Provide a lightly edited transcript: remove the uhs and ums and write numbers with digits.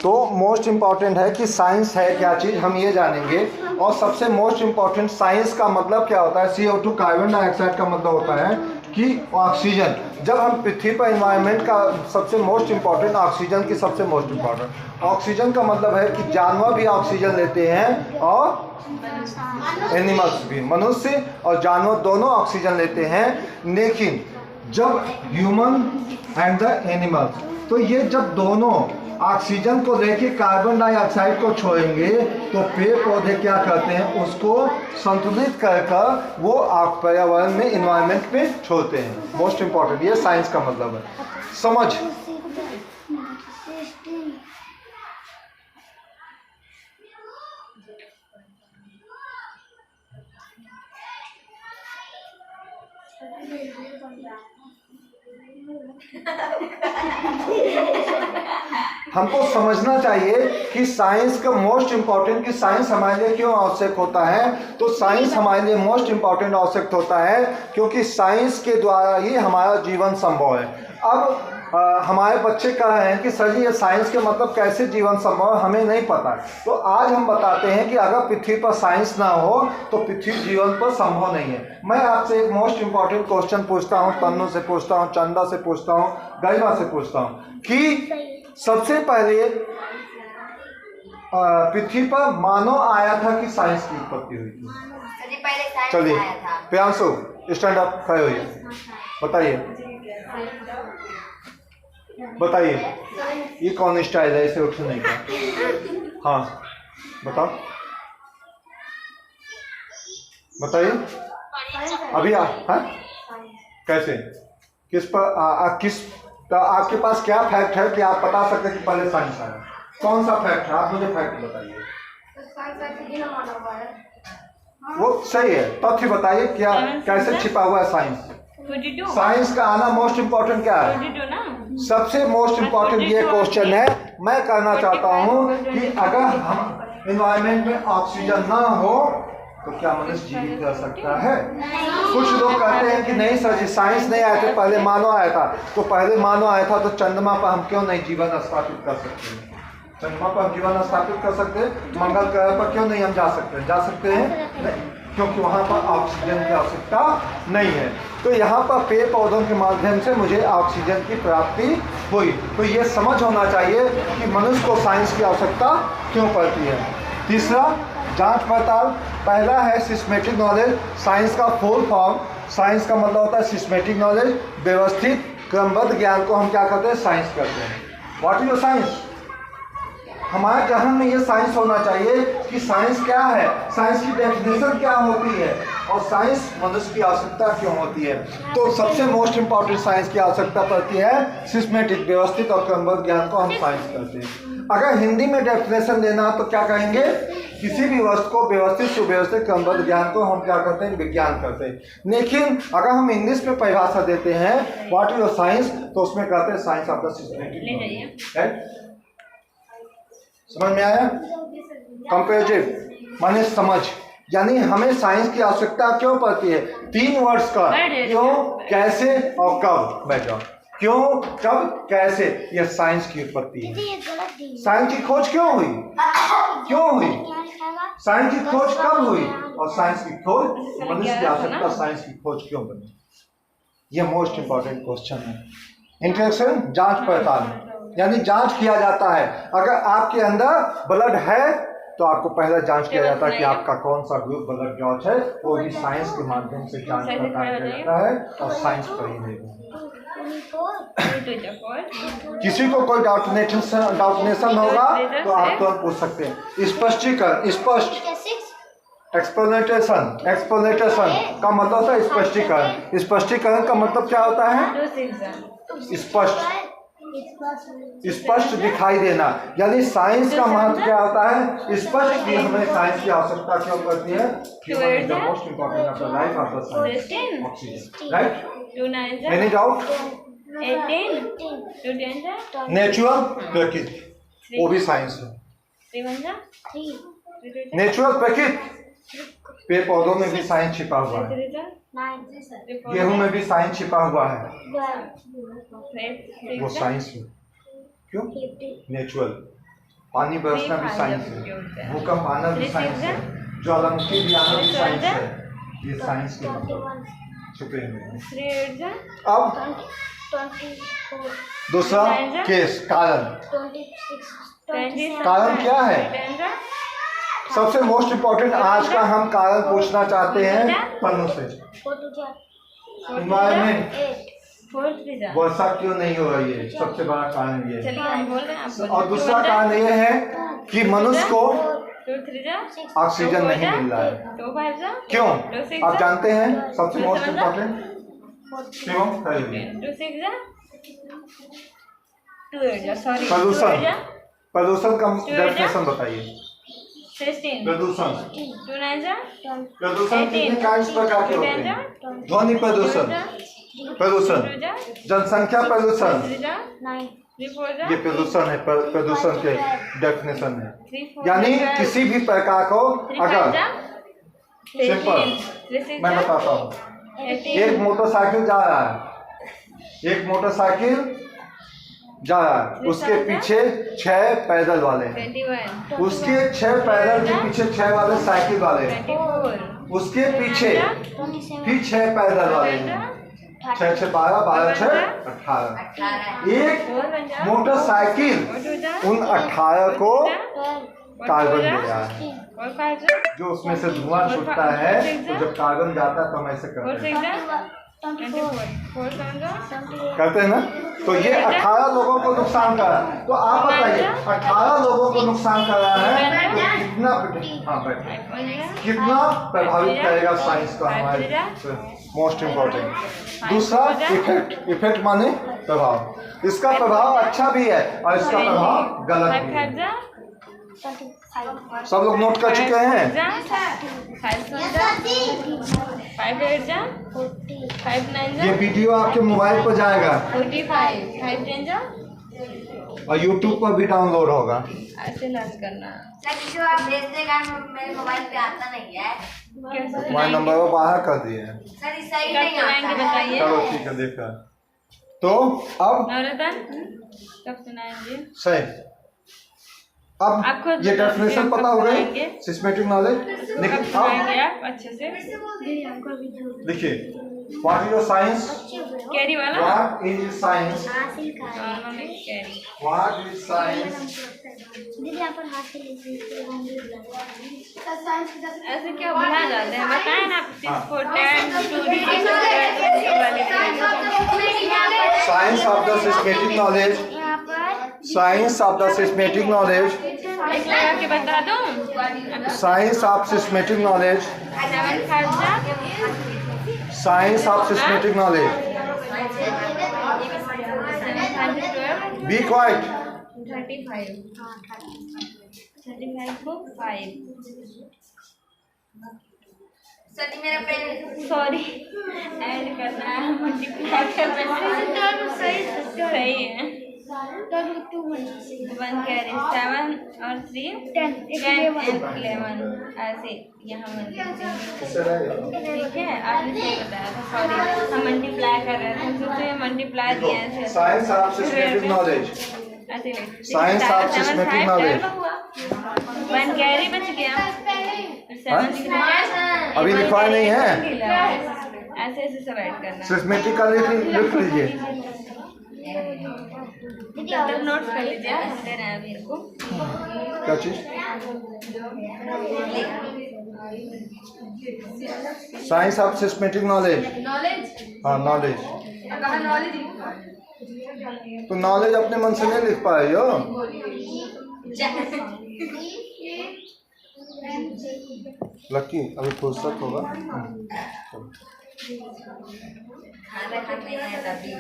तो most important है कि साइंस है क्या चीज़, हम ये जानेंगे। और सबसे मोस्ट इम्पॉर्टेंट, साइंस का मतलब क्या होता है? CO2 कार्बन डाइऑक्साइड का मतलब होता है कि ऑक्सीजन। जब हम पृथ्वी पर इन्वायरमेंट का सबसे मोस्ट इम्पॉर्टेंट, ऑक्सीजन की सबसे मोस्ट इम्पॉर्टेंट। ऑक्सीजन का मतलब है कि जानवर भी ऑक्सीजन लेते हैं और एनिमल्स भी, मनुष्य और जानवर दोनों ऑक्सीजन लेते हैं। लेकिन जब ह्यूमन एंड द एनिमल्स, तो ये जब दोनों ऑक्सीजन को लेके कार्बन डाइऑक्साइड को छोड़ेंगे तो पेड़ पौधे क्या करते हैं? उसको संतुलित कर वो पर्यावरण में, इन्वायरमेंट में छोड़ते हैं। मोस्ट इंपॉर्टेंट, ये साइंस का मतलब है। समझ। हमको समझना चाहिए कि साइंस का मोस्ट इम्पॉर्टेंट, कि साइंस हमारे लिए क्यों आवश्यक होता है। तो साइंस हमारे लिए मोस्ट इम्पॉर्टेंट आवश्यक होता है क्योंकि साइंस के द्वारा ही हमारा जीवन संभव है। अब हमारे बच्चे कह रहे हैं कि सर जी ये साइंस के मतलब कैसे जीवन संभव है, हमें नहीं पता। तो आज हम बताते हैं कि अगर पृथ्वी पर साइंस ना हो तो पृथ्वी जीवन पर संभव नहीं है। मैं आपसे एक मोस्ट इम्पॉर्टेंट क्वेश्चन पूछता हूँ, तन्नू से पूछता हूँ, चंदा से पूछता हूँ, गरिमा से पूछता हूँ कि सबसे पहले पृथ्वी पर मानव आया था कि साइंस की उत्पत्ति हुई थी? चलिए प्रियांशु स्टैंड अप, खड़े होइए, बताइए ये कौन स्टाइल है, इसे उठने का? हाँ बताओ, बताइए अभी। हाँ कैसे, किस पर किस तो आपके पास क्या फैक्ट है कि आप बता सकते हैं कि पहले साइंस आया? कौन सा फैक्ट है? आप मुझे फैक्ट बताइए। वो सही है, तथ्य बताइए क्या, कैसे छिपा हुआ है साइंस? साइंस का आना मोस्ट इम्पोर्टेंट क्या है? सबसे मोस्ट इम्पोर्टेंट ये क्वेश्चन है। मैं कहना चाहता हूँ कि अगर हम इन्वायरमेंट में ऑक्सीजन ना हो तो क्या मनुष्य जीवित रह सकता है? कुछ लोग कहते हैं कि नहीं सर जी साइंस नहीं आया था, पहले मानव आया था। तो पहले मानव आया था तो चंद्रमा पर हम क्यों नहीं जीवन स्थापित कर सकते हैं? चंद्रमा पर हम जीवन स्थापित कर सकते हैं, मंगल ग्रह पर क्यों नहीं हम जा सकते हैं? जा सकते हैं नहीं, क्योंकि वहाँ पर ऑक्सीजन की आवश्यकता नहीं है। तो यहाँ पर पेड़ पौधों के माध्यम से मुझे ऑक्सीजन की प्राप्ति हुई। तो ये समझ होना चाहिए कि मनुष्य को साइंस की आवश्यकता क्यों पड़ती है। तीसरा, जांच पड़ताल। पहला है सिस्मेटिक नॉलेज। साइंस का फुल फॉर्म, साइंस का मतलब होता है सिस्मेटिक नॉलेज, व्यवस्थित क्रमबद्ध ज्ञान को हम क्या करते हैं? साइंस करते हैं। What is your science? हमारे जहन में ये साइंस होना चाहिए कि साइंस क्या है, साइंस की डेफिनेशन क्या होती है और साइंस मनुष्य की आवश्यकता क्यों होती है। तो सबसे मोस्ट इम्पॉर्टेंट साइंस की आवश्यकता पड़ती है सिस्मेटिक, व्यवस्थित और क्रमबद्ध ज्ञान को हम साइंस करते हैं। अगर हिंदी में डेफिनेशन देना तो क्या कहेंगे? किसी भी वस्तु को व्यवस्थित, सुव्यवस्थित, क्रमबद्ध ज्ञान को हम क्या करते हैं? विज्ञान करते हैं। लेकिन अगर हम इंग्लिश में परिभाषा देते हैं व्हाट इज योर साइंस, तो उसमें कहते हैं साइंस ऑफ द सिस्टेमेटिक। समझ में आया? कंपैरेटिव माने समझ, यानी हमें साइंस की आवश्यकता क्यों पड़ती है? 3 वर्ड्स का, क्यों, कैसे और कब। बैठ जाओ। क्यों, कब, कैसे, यह साइंस की उत्पत्ति है। साइंस की खोज क्यों हुई? क्यों हुई? साइंस की खोज कब हुई? और साइंस की खोज, मनुष्य की आवश्यकता साइंस की खोज क्यों बनी? यह मोस्ट इंपॉर्टेंट क्वेश्चन है। इंट्रोडक्शन, जांच पड़ताल, यानी जांच किया जाता है। अगर आपके अंदर ब्लड है तो आपको पहले जांच किया जाता है कि आपका कौन सा ग्रुप ब्लड जांच है, वो भी साइंस के माध्यम से जांच पड़ताल किया जाता है और साइंस पर ही निर्भर। किसी को कोई डाउटनेशन होगा तो आप तुरंत पूछ सकते हैं। स्पष्टीकरण, स्पष्ट, एक्सप्लेनेशन, एक्सप्लेनेशन का मतलब होता है स्पष्टीकरण। स्पष्टीकरण का मतलब क्या होता है? स्पष्ट, स्पष्ट दिखाई देना। यानी साइंस का महत्व क्या होता है? स्पष्ट कि हमें साइंस की आवश्यकता क्यों पड़ती है। Most important of the life of the science, oxygen, right? Any doubt? Natural प्रकृति, वो भी साइंस है। नेचुरल प्रकृति, पेड़ पौधों में भी साइंस छिपा हुआ है, गेहूं में भी साइंस छिपा हुआ है, वो साइंस है। क्यों? नेचुरल। पानी बरसना भी साइंस है, भूकंप आना भी साइंस है, ज्वालामुखी भी आना भी साइंस है। ये साइंस के छुपे हुए हैं। अब दूसरा केस, कारण। कारण क्या है? सबसे मोस्ट इम्पोर्टेंट आज का हम कारण पूछना चाहते हैं पन्नों से। इन्वायरमेंट, वर्षा क्यों नहीं हो रही है, सबसे बड़ा कारण ये है। और दूसरा कारण ये है कि मनुष्य को ऑक्सीजन नहीं मिल रहा है। क्यों? आप जानते हैं सबसे मोस्ट इम्पोर्टेंट क्यों? प्रदूषण। प्रदूषण का डेफिनेशन बताइए। प्रदूषण कितने प्रकार के होते हैं? ध्वनि प्रदूषण, जनसंख्या प्रदूषण, ये प्रदूषण है, प्रदूषण के डेफिनेशन है। यानी किसी भी प्रकार को, अगर सिंपल मैं बताता हूँ, एक मोटरसाइकिल जा रहा है, उसके पीछे 6 पैदल वाले हैं, उसके 6 पैदल के पीछे 6 वाले साइकिल वाले हैं, उसके पीछे भी 6 पैदल वाले हैं, 6 6 12 12 6 18। एक मोटरसाइकिल उन 18 को कार्बन दे रहा है, जो उसमें से धुआं छूटता है। तो जब कार्बन जाता है तो हम ऐसे करते हैं ना। तो ये 18 लोगों को नुकसान कर रहा है। तो आप बताइए 18 लोगों को नुकसान कर रहा है तो कितना प्रभावित करेगा साइंस का हमारे। Most important. दूसरा इफेक्ट माने प्रभाव। इसका प्रभाव अच्छा भी है और इसका प्रभाव गलत भी है। सब लोग नोट कर चुके हैं? ये वीडियो आपके मोबाइल पर जाएगा और YouTube पर भी डाउनलोड होगा। ऐसे लर्न करना। जो आप भेजने मेरे मोबाइल पे आता नहीं है। मोबाइल नंबर वो बाहर कर दिए हैं। सर सही नहीं आता। बताइए। चलो ठीक है, देखा। तो अब कब सुनाएंगे? सही। अब ये डेफिनेशन पता हो गई, सिस्मेटिक नॉलेज। अच्छे से देखिए, what is your science? Carry वाला। What is science? What is science? ऐसे क्या भुला जाते हैं, बताएं ना। Science of the systematic knowledge. Science of the systematic knowledge. लगा के बता दूं। Science of systematic knowledge. Science of systematic knowledge. Be quiet. 35 को 5। सर मेरा पेन सॉरी, ऐड करना है, मल्टीप्लाई करना है। सही है। 1 कैरी 7 और 3 10 and 11 ऐसे यहाँ ठीक है। आपने सही बताया था, सॉरी हम मल्टीप्लाई कर रहे थे, सोचे मल्टीप्लाई दिया है। Science of systematic knowledge. Science of systematic knowledge. 1 carry बच गया। 7 अभी लिखवाया नहीं है, ऐसे ऐसे सब ऐड करना। सिस्मेटिक का लिख लीजिए। नोट्स कर लीजिए, हम दे रहे हैं अभी इनको। क्या चीज? Science of systematic knowledge. हाँ नॉलेज। तो नॉलेज अपने मन से नहीं लिख पाए हो। लकी अभी फुर्सत होगा। खाना खाने में तभी